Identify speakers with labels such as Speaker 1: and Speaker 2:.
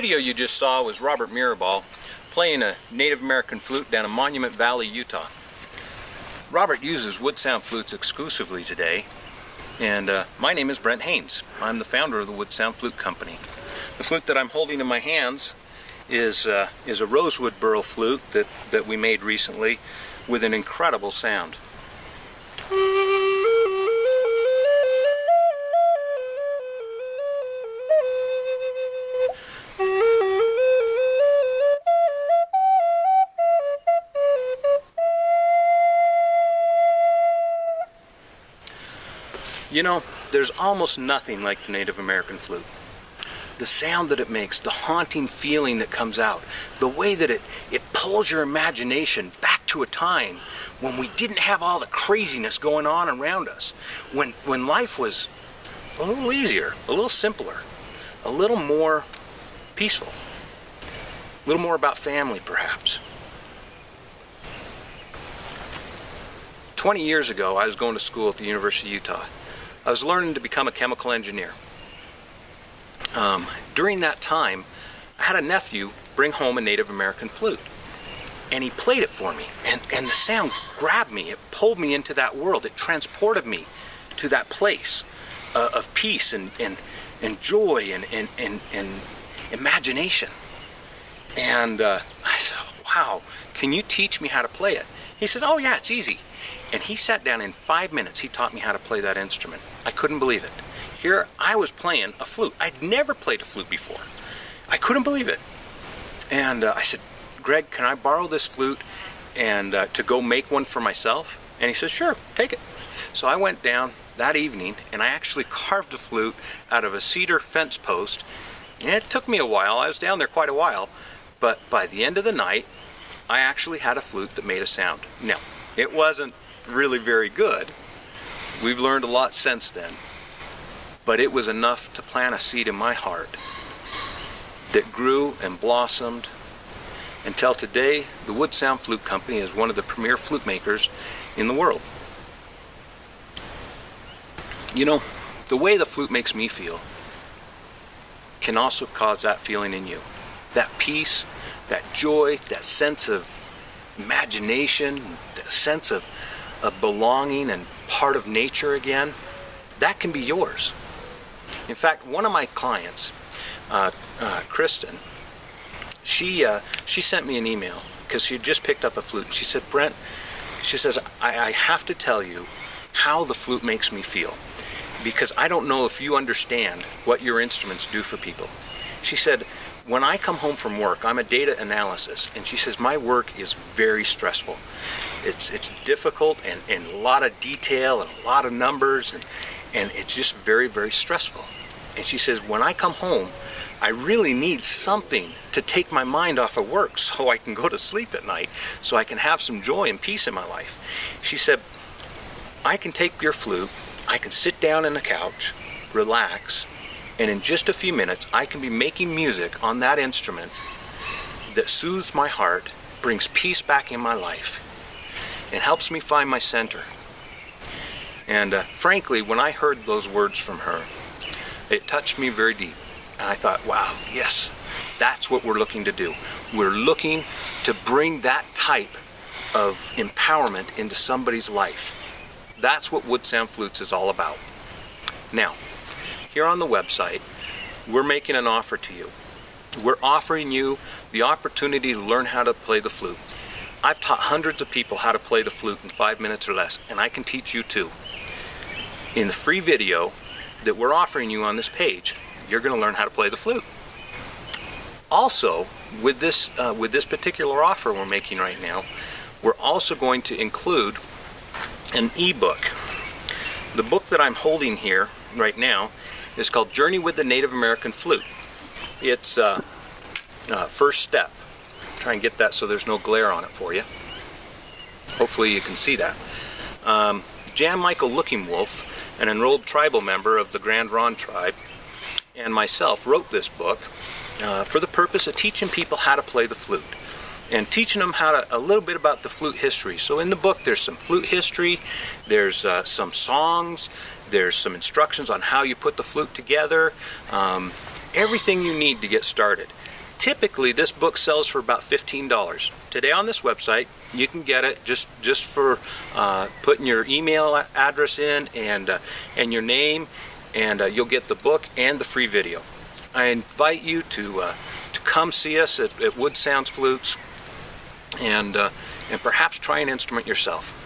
Speaker 1: video you just saw was Robert Mirabal playing a Native American flute down in Monument Valley, Utah. Robert uses wood sound flutes exclusively today, and my name is Brent Haynes. I'm the founder of the Wood Sound Flute Company. The flute that I'm holding in my hands is a rosewood burl flute that we made recently with an incredible sound. You know, there's almost nothing like the Native American flute. The sound that it makes, the haunting feeling that comes out, the way that it pulls your imagination back to a time when we didn't have all the craziness going on around us, when life was a little easier, a little simpler, a little more peaceful, a little more about family perhaps. 20 years ago, I was going to school at the University of Utah. I was learning to become a chemical engineer. During that time, I had a nephew bring home a Native American flute, and he played it for me, and the sound grabbed me. It pulled me into that world. It transported me to that place of peace and joy and imagination. And I said, wow, can you teach me how to play it? He said, oh yeah, it's easy. And he sat down in 5 minutes. He taught me how to play that instrument. I couldn't believe it. Here I was playing a flute. I'd never played a flute before. I couldn't believe it. And I said, Greg, can I borrow this flute and to go make one for myself? And he said, sure, take it. So I went down that evening and I actually carved a flute out of a cedar fence post. And it took me a while. I was down there quite a while. But by the end of the night, I actually had a flute that made a sound. Now, it wasn't really very good. We've learned a lot since then. But it was enough to plant a seed in my heart that grew and blossomed until today. The Wood Sound Flute Company is one of the premier flute makers in the world. You know, the way the flute makes me feel can also cause that feeling in you. That peace, that joy, that sense of imagination, that sense of belonging and part of nature again, that can be yours. In fact, one of my clients, Kristen, she sent me an email because she had just picked up a flute. And she said, Brent, she says, I have to tell you how the flute makes me feel, because I don't know if you understand what your instruments do for people. She said, when I come home from work, I'm a data analysis, and she says my work is very stressful. It's difficult and a lot of detail and a lot of numbers, and it's just very, very stressful. And she says, when I come home, I really need something to take my mind off of work so I can go to sleep at night, so I can have some joy and peace in my life. She said, I can take your flute, I can sit down on the couch, relax, and in just a few minutes, I can be making music on that instrument that soothes my heart, brings peace back in my life, and helps me find my center. And frankly, when I heard those words from her, it touched me very deep. And I thought, wow, yes, that's what we're looking to do. We're looking to bring that type of empowerment into somebody's life. That's what Wood Sound Flutes is all about. Now, here on the website, we're making an offer to you. We're offering you the opportunity to learn how to play the flute. I've taught hundreds of people how to play the flute in 5 minutes or less, and I can teach you too. In the free video that we're offering you on this page, you're going to learn how to play the flute. Also, with this particular offer we're making right now, we're also going to include an ebook. The book that I'm holding here right now is called Journey with the Native American Flute. It's first step. Try and get that so there's no glare on it for you. Hopefully you can see that. Jan Michael Looking Wolf, an enrolled tribal member of the Grand Ron tribe, and myself wrote this book for the purpose of teaching people how to play the flute and teaching them a little bit about the flute history. So in the book there's some flute history, there's some songs, there's some instructions on how you put the flute together, everything you need to get started. typically this book sells for about $15. Today on this website, you can get it just for putting your email address in and your name, and you'll get the book and the free video. I invite you to come see us at Wood Sounds Flutes and perhaps try an instrument yourself.